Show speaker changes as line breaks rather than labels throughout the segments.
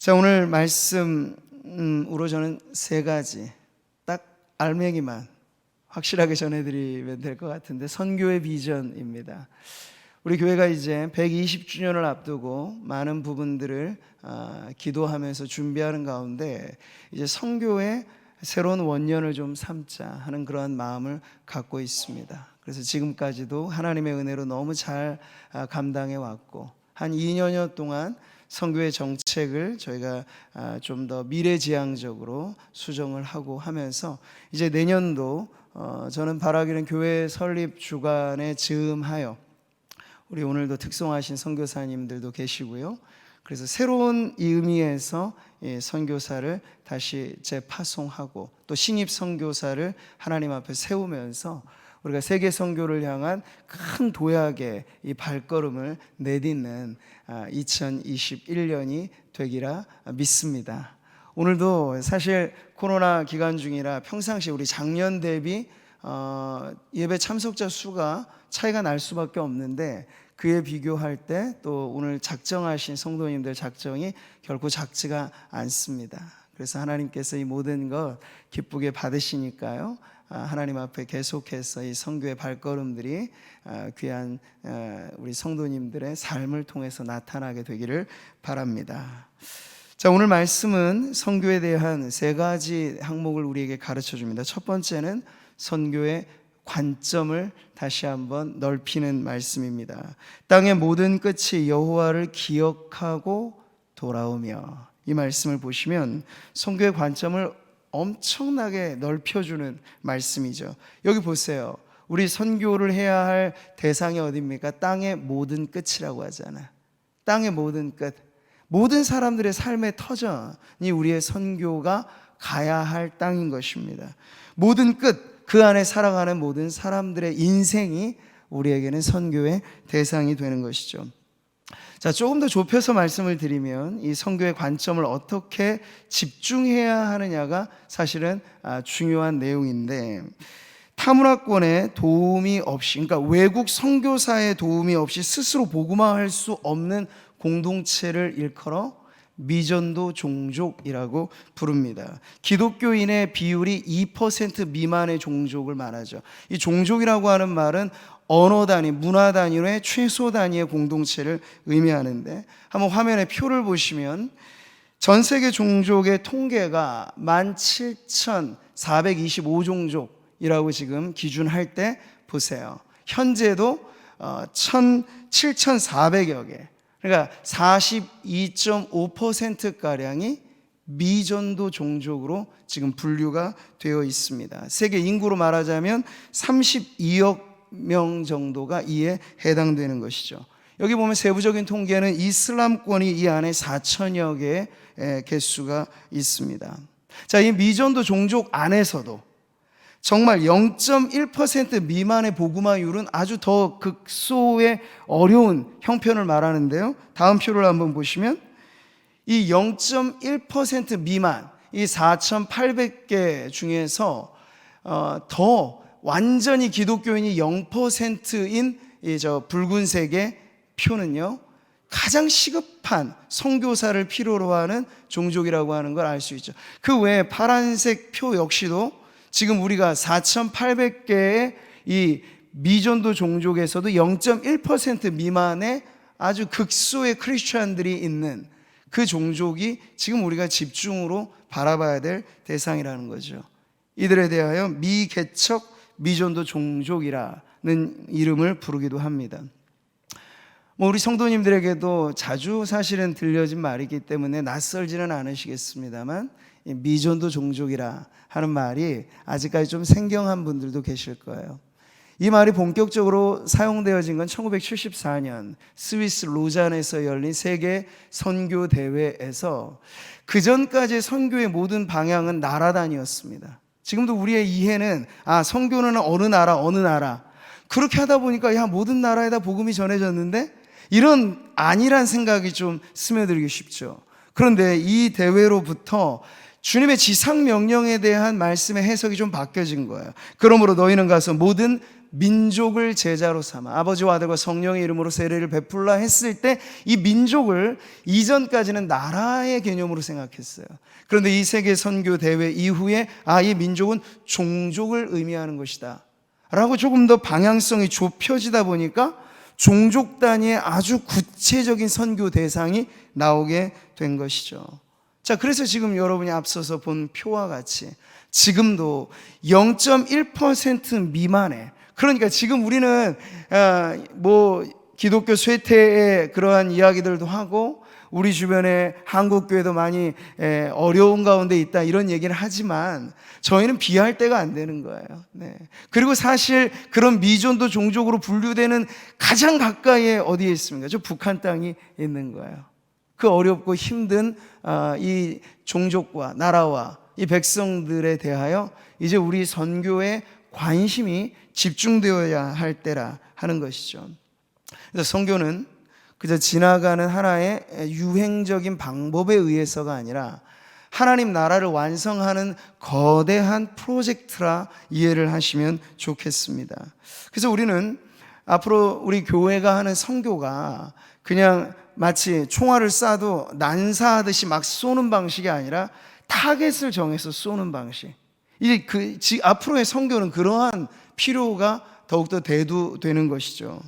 자, 오늘 말씀으로 저는 세 가지 딱 알맹이만 확실하게 전해드리면 될 것 같은데, 선교의 비전입니다. 우리 교회가 이제 120주년을 앞두고 많은 부분들을 기도하면서 준비하는 가운데 이제 선교의 새로운 원년을 좀 삼자 하는 그러한 마음을 갖고 있습니다. 그래서 지금까지도 하나님의 은혜로 너무 잘 감당해 왔고, 한 2년여 동안 선교의 정책을 저희가 좀 더 미래지향적으로 수정을 하고 하면서 이제 내년도 저는 바라기는 교회 설립 주간에 즈음하여 우리 오늘도 특송하신 선교사님들도 계시고요. 그래서 새로운 이 의미에서 선교사를 다시 재파송하고 또 신입 선교사를 하나님 앞에 세우면서 우리가 세계 선교를 향한 큰 도약의 이 발걸음을 내딛는 2021년이 되기라 믿습니다. 오늘도 사실 코로나 기간 중이라 평상시 우리 작년 대비 예배 참석자 수가 차이가 날 수밖에 없는데, 그에 비교할 때 또 오늘 작정하신 성도님들 작정이 결코 작지가 않습니다. 그래서 하나님께서 이 모든 것 기쁘게 받으시니까요, 하나님 앞에 계속해서 이 선교의 발걸음들이 귀한 우리 성도님들의 삶을 통해서 나타나게 되기를 바랍니다. 자, 오늘 말씀은 선교에 대한 세 가지 항목을 우리에게 가르쳐 줍니다. 첫 번째는 선교의 관점을 다시 한번 넓히는 말씀입니다. 땅의 모든 끝이 여호와를 기억하고 돌아오며, 이 말씀을 보시면 선교의 관점을 엄청나게 넓혀주는 말씀이죠. 여기 보세요. 우리 선교를 해야 할 대상이 어디입니까? 땅의 모든 끝이라고 하잖아요. 땅의 모든 끝, 모든 사람들의 삶의 터전이 우리의 선교가 가야 할 땅인 것입니다. 모든 끝, 그 안에 살아가는 모든 사람들의 인생이 우리에게는 선교의 대상이 되는 것이죠. 자, 조금 더 좁혀서 말씀을 드리면 이 선교의 관점을 어떻게 집중해야 하느냐가 사실은 중요한 내용인데, 타문화권의 도움이 없이, 그러니까 외국 선교사의 도움이 없이 스스로 복음화할 수 없는 공동체를 일컬어 미전도 종족이라고 부릅니다. 기독교인의 비율이 2% 미만의 종족을 말하죠. 이 종족이라고 하는 말은 언어 단위, 문화 단위의 최소 단위의 공동체를 의미하는데, 한번 화면에 표를 보시면 전 세계 종족의 통계가 17,425종족이라고 지금 기준할 때 보세요. 현재도 7,400여 개, 그러니까 42.5%가량이 미전도 종족으로 지금 분류가 되어 있습니다. 세계 인구로 말하자면 32억 명 정도가 이에 해당되는 것이죠. 여기 보면 세부적인 통계는 이슬람권이 이 안에 4천여 개의 개수가 있습니다. 자, 이 미전도 종족 안에서도 정말 0.1% 미만의 복음화율은 아주 더 극소의 어려운 형편을 말하는데요. 다음 표를 한번 보시면 이 0.1% 미만, 이 4,800개 중에서 더 완전히 기독교인이 0%인 이 붉은색의 표는요, 가장 시급한 선교사를 필요로 하는 종족이라고 하는 걸 알 수 있죠. 그 외에 파란색 표 역시도 지금 우리가 4,800개의 이 미전도 종족에서도 0.1% 미만의 아주 극소의 크리스찬들이 있는 그 종족이 지금 우리가 집중으로 바라봐야 될 대상이라는 거죠. 이들에 대하여 미개척 미전도 종족이라는 이름을 부르기도 합니다. 우리 성도님들에게도 자주 사실은 들려진 말이기 때문에 낯설지는 않으시겠습니다만, 미전도 종족이라 하는 말이 아직까지 좀 생경한 분들도 계실 거예요. 이 말이 본격적으로 사용되어진 건 1974년 스위스 로잔에서 열린 세계 선교 대회에서, 그 전까지 선교의 모든 방향은 나라 단위였습니다. 지금도 우리의 이해는 선교는 어느 나라 그렇게 하다 보니까 모든 나라에다 복음이 전해졌는데, 이런 아니란 생각이 좀 스며들기 쉽죠. 그런데 이 대회로부터 주님의 지상 명령에 대한 말씀의 해석이 좀 바뀌어진 거예요. 그러므로 너희는 가서 모든 민족을 제자로 삼아 아버지와 아들과 성령의 이름으로 세례를 베풀라 했을 때 이 민족을 이전까지는 나라의 개념으로 생각했어요. 그런데 이 세계 선교 대회 이후에 이 민족은 종족을 의미하는 것이다 라고 조금 더 방향성이 좁혀지다 보니까 종족 단위의 아주 구체적인 선교 대상이 나오게 된 것이죠. 자, 그래서 지금 여러분이 앞서서 본 표와 같이 지금도 0.1% 미만의, 그러니까 지금 우리는 기독교 쇠퇴의 그러한 이야기들도 하고 우리 주변에 한국 교회도 많이 어려운 가운데 있다 이런 얘기를 하지만 저희는 비할 때가 안 되는 거예요. 네. 그리고 사실 그런 미존도 종족으로 분류되는 가장 가까이에 어디에 있습니까? 저 북한 땅이 있는 거예요. 그 어렵고 힘든 이 종족과 나라와 이 백성들에 대하여 이제 우리 선교의 관심이 집중되어야 할 때라 하는 것이죠. 그래서 선교는 그저 지나가는 하나의 유행적인 방법에 의해서가 아니라 하나님 나라를 완성하는 거대한 프로젝트라 이해를 하시면 좋겠습니다. 그래서 우리는 앞으로 우리 교회가 하는 선교가 그냥 마치 총알을 쏴도 난사하듯이 막 쏘는 방식이 아니라 타겟을 정해서 쏘는 방식. 앞으로의 선교는 그러한 필요가 더욱더 대두되는 것이죠.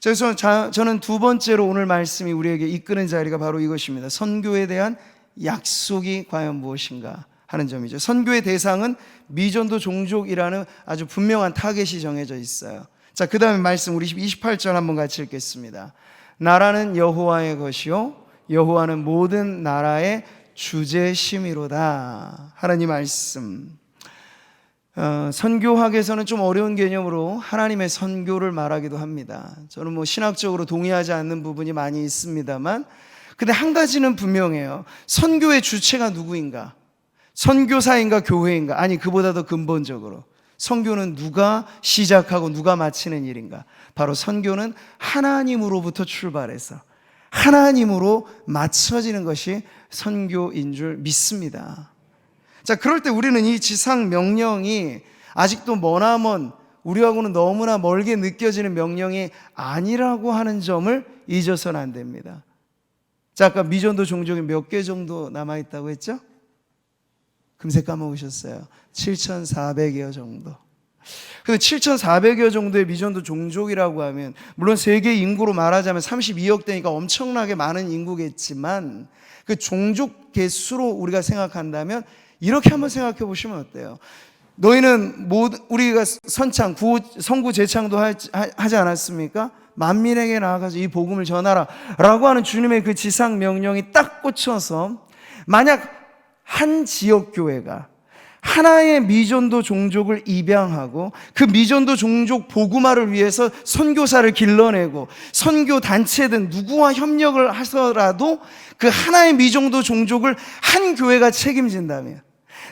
그래서 저는 두 번째로 오늘 말씀이 우리에게 이끄는 자리가 바로 이것입니다. 선교에 대한 약속이 과연 무엇인가 하는 점이죠. 선교의 대상은 미전도 종족이라는 아주 분명한 타겟이 정해져 있어요. 자, 그 다음에 말씀 우리 28절 한번 같이 읽겠습니다. 나라는 여호와의 것이요 여호와는 모든 나라의 주제심이로다. 하나님 말씀. 선교학에서는 좀 어려운 개념으로 하나님의 선교를 말하기도 합니다. 저는 신학적으로 동의하지 않는 부분이 많이 있습니다만, 근데 한 가지는 분명해요. 선교의 주체가 누구인가? 선교사인가 교회인가? 아니, 그보다 더 근본적으로 선교는 누가 시작하고 누가 마치는 일인가? 바로 선교는 하나님으로부터 출발해서 하나님으로 맞춰지는 것이 선교인 줄 믿습니다. 자, 그럴 때 우리는 이 지상 명령이 아직도 머나먼, 우리하고는 너무나 멀게 느껴지는 명령이 아니라고 하는 점을 잊어서는 안 됩니다. 자, 아까 미전도 종족이 몇 개 정도 남아있다고 했죠? 금세 까먹으셨어요. 7,400여 정도. 근데 7,400여 정도의 미전도 종족이라고 하면, 물론 세계 인구로 말하자면 32억 대니까 엄청나게 많은 인구겠지만, 그 종족 개수로 우리가 생각한다면 이렇게 한번 생각해 보시면 어때요? 너희는 우리가 선구 제창도 하지 않았습니까? 만민에게 나아가서 이 복음을 전하라 라고 하는 주님의 그 지상 명령이 딱 꽂혀서, 만약 한 지역 교회가 하나의 미전도 종족을 입양하고 그 미전도 종족 복음화를 위해서 선교사를 길러내고 선교 단체든 누구와 협력을 하서라도 그 하나의 미전도 종족을 한 교회가 책임진다면,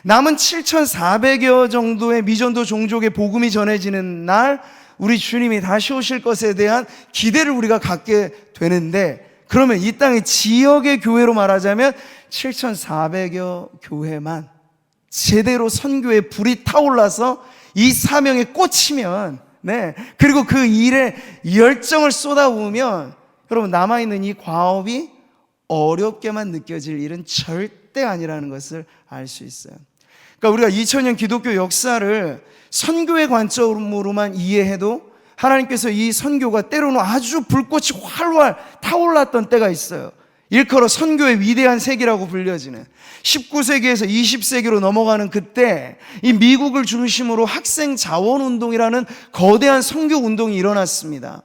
남은 7,400여 정도의 미전도 종족의 복음이 전해지는 날 우리 주님이 다시 오실 것에 대한 기대를 우리가 갖게 되는데, 그러면 이 땅의 지역의 교회로 말하자면 7,400여 교회만 제대로 선교에 불이 타올라서 이 사명에 꽂히면, 그리고 그 일에 열정을 쏟아부으면, 여러분, 남아있는 이 과업이 어렵게만 느껴질 일은 절대 아니라는 것을 알 수 있어요. 그러니까 우리가 2000년 기독교 역사를 선교의 관점으로만 이해해도 하나님께서 이 선교가 때로는 아주 불꽃이 활활 타올랐던 때가 있어요. 일컬어 선교의 위대한 세기라고 불려지는 19세기에서 20세기로 넘어가는 그때 이 미국을 중심으로 학생 자원운동이라는 거대한 선교 운동이 일어났습니다.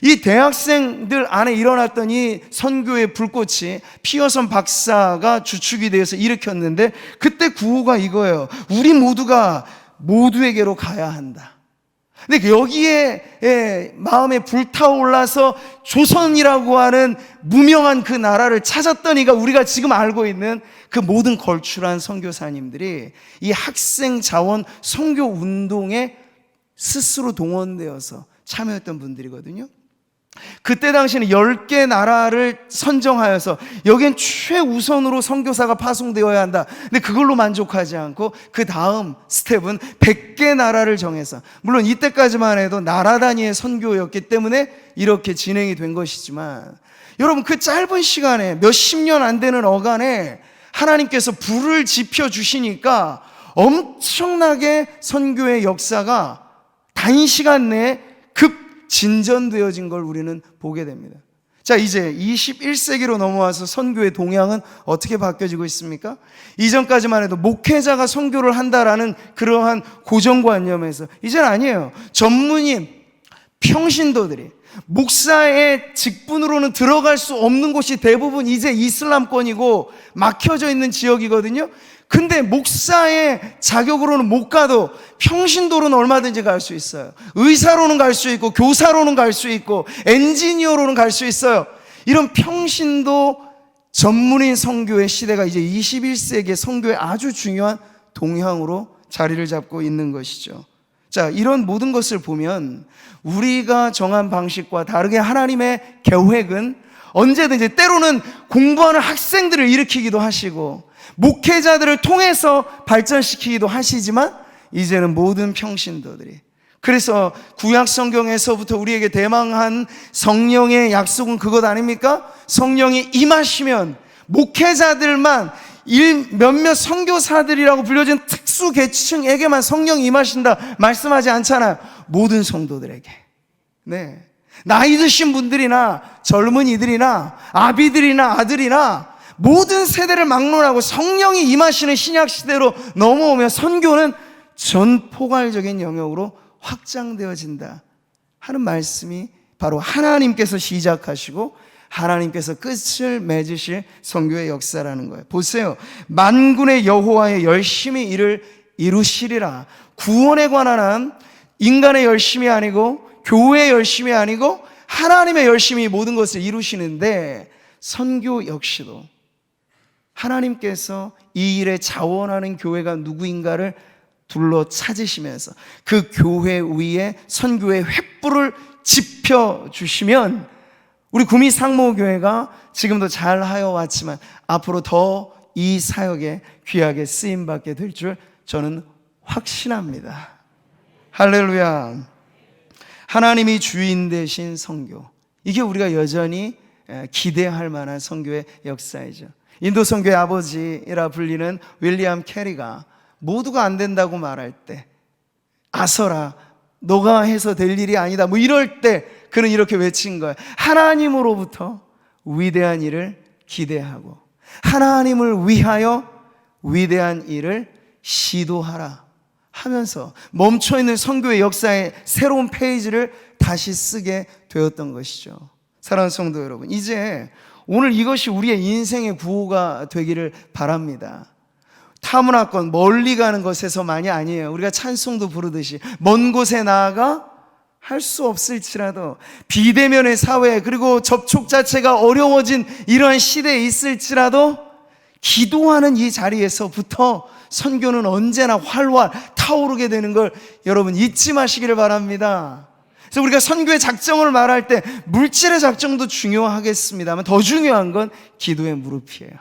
이 대학생들 안에 일어났던 이 선교의 불꽃이 피어선 박사가 주축이 되어서 일으켰는데, 그때 구호가 이거예요. 우리 모두가 모두에게로 가야 한다. 근데 여기에 마음에 불타올라서 조선이라고 하는 무명한 그 나라를 찾았던 이가 우리가 지금 알고 있는 그 모든 걸출한 선교사님들이 이 학생 자원 선교 운동에 스스로 동원되어서 참여했던 분들이거든요. 그때 당시에는 10개 나라를 선정하여서 여긴 최우선으로 선교사가 파송되어야 한다. 근데 그걸로 만족하지 않고 그 다음 스텝은 100개 나라를 정해서, 물론 이때까지만 해도 나라 단위의 선교였기 때문에 이렇게 진행이 된 것이지만, 여러분 그 짧은 시간에 몇십 년 안 되는 어간에 하나님께서 불을 지펴 주시니까 엄청나게 선교의 역사가 단시간 내에 급 진전되어진 걸 우리는 보게 됩니다. 자, 이제 21세기로 넘어와서 선교의 동향은 어떻게 바뀌어지고 있습니까? 이전까지만 해도 목회자가 선교를 한다라는 그러한 고정관념에서 이제는 아니에요. 전문인, 평신도들이, 목사의 직분으로는 들어갈 수 없는 곳이 대부분 이제 이슬람권이고 막혀져 있는 지역이거든요. 근데 목사의 자격으로는 못 가도 평신도로는 얼마든지 갈 수 있어요. 의사로는 갈 수 있고, 교사로는 갈 수 있고, 엔지니어로는 갈 수 있어요. 이런 평신도 전문인 선교의 시대가 이제 21세기의 선교의 아주 중요한 동향으로 자리를 잡고 있는 것이죠. 자, 이런 모든 것을 보면 우리가 정한 방식과 다르게 하나님의 계획은 언제든지, 때로는 공부하는 학생들을 일으키기도 하시고 목회자들을 통해서 발전시키기도 하시지만, 이제는 모든 평신도들이, 그래서 구약 성경에서부터 우리에게 대망한 성령의 약속은 그것 아닙니까? 성령이 임하시면 목회자들만, 몇몇 선교사들이라고 불려진 특수 계층에게만 성령이 임하신다 말씀하지 않잖아요. 모든 성도들에게. 네, 나이 드신 분들이나 젊은이들이나 아비들이나 아들이나 모든 세대를 막론하고 성령이 임하시는 신약 시대로 넘어오면 선교는 전포괄적인 영역으로 확장되어진다 하는 말씀이 바로 하나님께서 시작하시고 하나님께서 끝을 맺으실 선교의 역사라는 거예요. 보세요. 만군의 여호와의 열심히 일을 이루시리라. 구원에 관한 한 인간의 열심이 아니고 교회의 열심이 아니고 하나님의 열심이 모든 것을 이루시는데, 선교 역시도 하나님께서 이 일에 자원하는 교회가 누구인가를 둘러 찾으시면서 그 교회 위에 선교의 횃불을 지펴주시면 우리 구미 상모교회가 지금도 잘 하여 왔지만 앞으로 더 이 사역에 귀하게 쓰임받게 될 줄 저는 확신합니다. 할렐루야. 하나님이 주인 되신 선교, 이게 우리가 여전히 기대할 만한 선교의 역사이죠. 인도 선교의 아버지라 불리는 윌리엄 캐리가 모두가 안 된다고 말할 때, 아서라 너가 해서 될 일이 아니다, 뭐 이럴 때 그는 이렇게 외친 거예요. 하나님으로부터 위대한 일을 기대하고 하나님을 위하여 위대한 일을 시도하라 하면서 멈춰있는 선교의 역사의 새로운 페이지를 다시 쓰게 되었던 것이죠. 사랑하는 성도 여러분, 이제 오늘 이것이 우리의 인생의 구호가 되기를 바랍니다. 타문화권, 멀리 가는 것에서만이 아니에요. 우리가 찬송도 부르듯이 먼 곳에 나아가 할 수 없을지라도, 비대면의 사회 그리고 접촉 자체가 어려워진 이러한 시대에 있을지라도 기도하는 이 자리에서부터 선교는 언제나 활활 타오르게 되는 걸 여러분 잊지 마시기를 바랍니다. 그래서 우리가 선교의 작정을 말할 때 물질의 작정도 중요하겠습니다만 더 중요한 건 기도의 무릎이에요.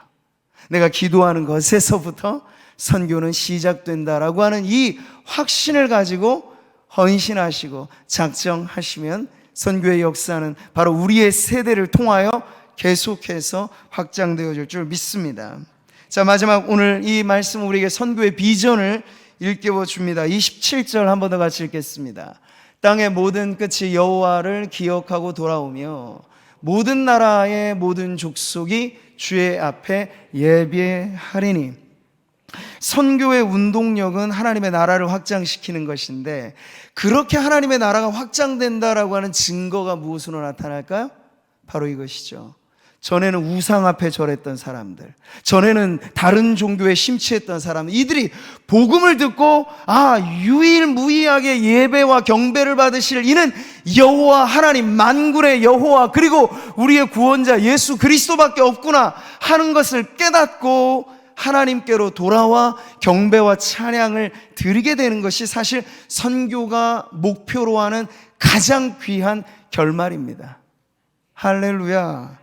내가 기도하는 것에서부터 선교는 시작된다라고 하는 이 확신을 가지고 헌신하시고 작정하시면 선교의 역사는 바로 우리의 세대를 통하여 계속해서 확장되어질 줄 믿습니다. 자, 마지막 오늘 이 말씀 우리에게 선교의 비전을 일깨워 줍니다. 27절 한 번 더 같이 읽겠습니다. 땅의 모든 끝이 여호와를 기억하고 돌아오며 모든 나라의 모든 족속이 주의 앞에 예배하리니. 선교의 운동력은 하나님의 나라를 확장시키는 것인데, 그렇게 하나님의 나라가 확장된다라고 하는 증거가 무엇으로 나타날까요? 바로 이것이죠. 전에는 우상 앞에 절했던 사람들, 전에는 다른 종교에 심취했던 사람들, 이들이 복음을 듣고 유일무이하게 예배와 경배를 받으실 이는 여호와 하나님, 만군의 여호와, 그리고 우리의 구원자 예수 그리스도밖에 없구나 하는 것을 깨닫고 하나님께로 돌아와 경배와 찬양을 드리게 되는 것이 사실 선교가 목표로 하는 가장 귀한 결말입니다. 할렐루야.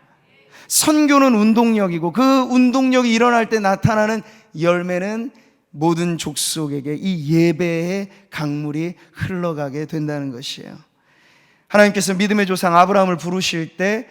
선교는 운동력이고 그 운동력이 일어날 때 나타나는 열매는 모든 족속에게 이 예배의 강물이 흘러가게 된다는 것이에요. 하나님께서 믿음의 조상 아브라함을 부르실 때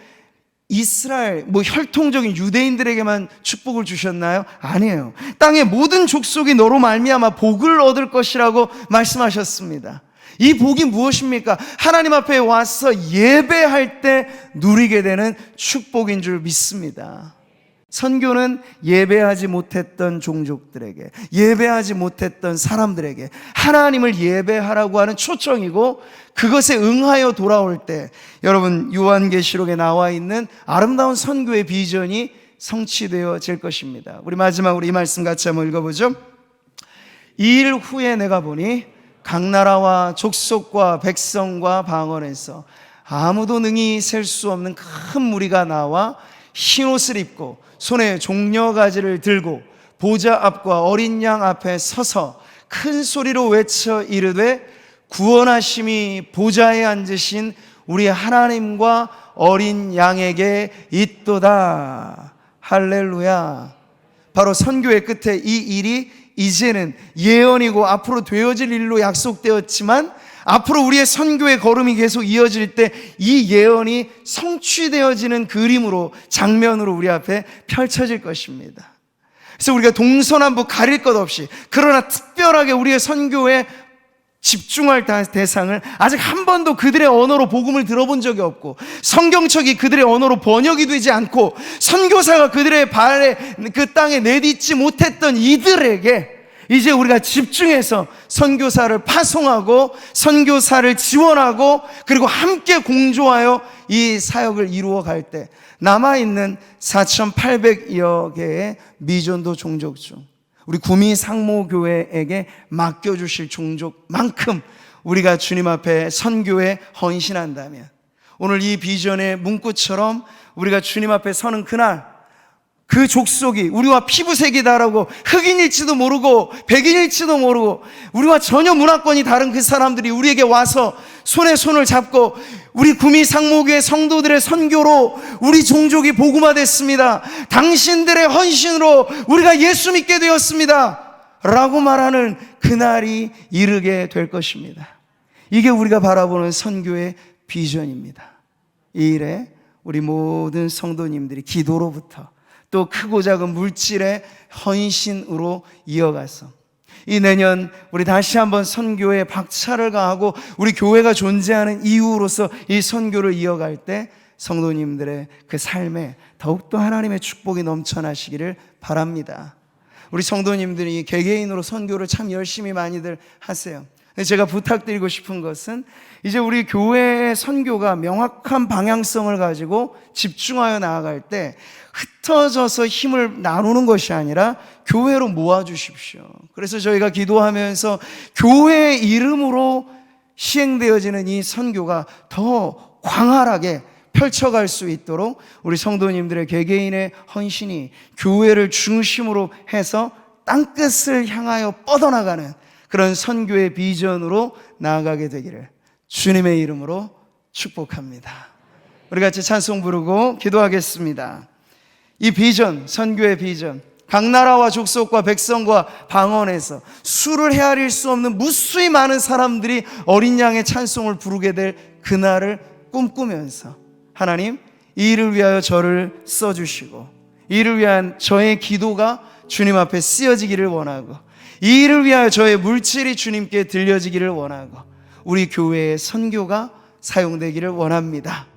이스라엘, 혈통적인 유대인들에게만 축복을 주셨나요? 아니에요. 땅의 모든 족속이 너로 말미암아 복을 얻을 것이라고 말씀하셨습니다. 이 복이 무엇입니까? 하나님 앞에 와서 예배할 때 누리게 되는 축복인 줄 믿습니다. 선교는 예배하지 못했던 종족들에게, 예배하지 못했던 사람들에게 하나님을 예배하라고 하는 초청이고, 그것에 응하여 돌아올 때 여러분 요한계시록에 나와 있는 아름다운 선교의 비전이 성취되어질 것입니다. 우리 마지막으로 이 말씀 같이 한번 읽어보죠. 이 일 후에 내가 보니 각 나라와 족속과 백성과 방언에서 아무도 능히 셀 수 없는 큰 무리가 나와 흰옷을 입고 손에 종려가지를 들고 보좌 앞과 어린 양 앞에 서서 큰 소리로 외쳐 이르되 구원하심이 보좌에 앉으신 우리 하나님과 어린 양에게 있도다. 할렐루야. 바로 선교의 끝에 이 일이 이제는 예언이고 앞으로 되어질 일로 약속되었지만, 앞으로 우리의 선교의 걸음이 계속 이어질 때 이 예언이 성취되어지는 그림으로, 장면으로 우리 앞에 펼쳐질 것입니다. 그래서 우리가 동서남북 가릴 것 없이, 그러나 특별하게 우리의 선교에 집중할 대상을 아직 한 번도 그들의 언어로 복음을 들어본 적이 없고, 성경책이 그들의 언어로 번역이 되지 않고, 선교사가 그들의 발에 그 땅에 내딛지 못했던 이들에게 이제 우리가 집중해서 선교사를 파송하고 선교사를 지원하고 그리고 함께 공조하여 이 사역을 이루어 갈 때 남아있는 4,800여 개의 미전도 종족 중 우리 구미 상모교회에게 맡겨주실 종족만큼 우리가 주님 앞에 선교에 헌신한다면, 오늘 이 비전의 문구처럼 우리가 주님 앞에 서는 그날 그 족속이 우리와 피부색이다라고, 흑인일지도 모르고 백인일지도 모르고 우리와 전혀 문화권이 다른 그 사람들이 우리에게 와서 손에 손을 잡고 우리 구미 상모교회 성도들의 선교로 우리 종족이 복음화됐습니다, 당신들의 헌신으로 우리가 예수 믿게 되었습니다 라고 말하는 그날이 이르게 될 것입니다. 이게 우리가 바라보는 선교의 비전입니다. 이 일에 우리 모든 성도님들이 기도로부터 또 크고 작은 물질의 헌신으로 이어가서 이 내년 우리 다시 한번 선교에 박차를 가하고 우리 교회가 존재하는 이유로서 이 선교를 이어갈 때 성도님들의 그 삶에 더욱더 하나님의 축복이 넘쳐나시기를 바랍니다. 우리 성도님들이 개개인으로 선교를 참 열심히 많이들 하세요. 제가 부탁드리고 싶은 것은 이제 우리 교회의 선교가 명확한 방향성을 가지고 집중하여 나아갈 때 흩어져서 힘을 나누는 것이 아니라 교회로 모아주십시오. 그래서 저희가 기도하면서 교회의 이름으로 시행되어지는 이 선교가 더 광활하게 펼쳐갈 수 있도록 우리 성도님들의 개개인의 헌신이 교회를 중심으로 해서 땅끝을 향하여 뻗어나가는 그런 선교의 비전으로 나아가게 되기를 주님의 이름으로 축복합니다. 우리 같이 찬송 부르고 기도하겠습니다. 이 비전, 선교의 비전, 각 나라와 족속과 백성과 방언에서 수를 헤아릴 수 없는 무수히 많은 사람들이 어린 양의 찬송을 부르게 될 그날을 꿈꾸면서, 하나님, 이 일을 위하여 저를 써주시고 이 일을 위한 저의 기도가 주님 앞에 쓰여지기를 원하고, 이 일을 위하여 저의 물질이 주님께 들려지기를 원하고, 우리 교회의 선교가 사용되기를 원합니다.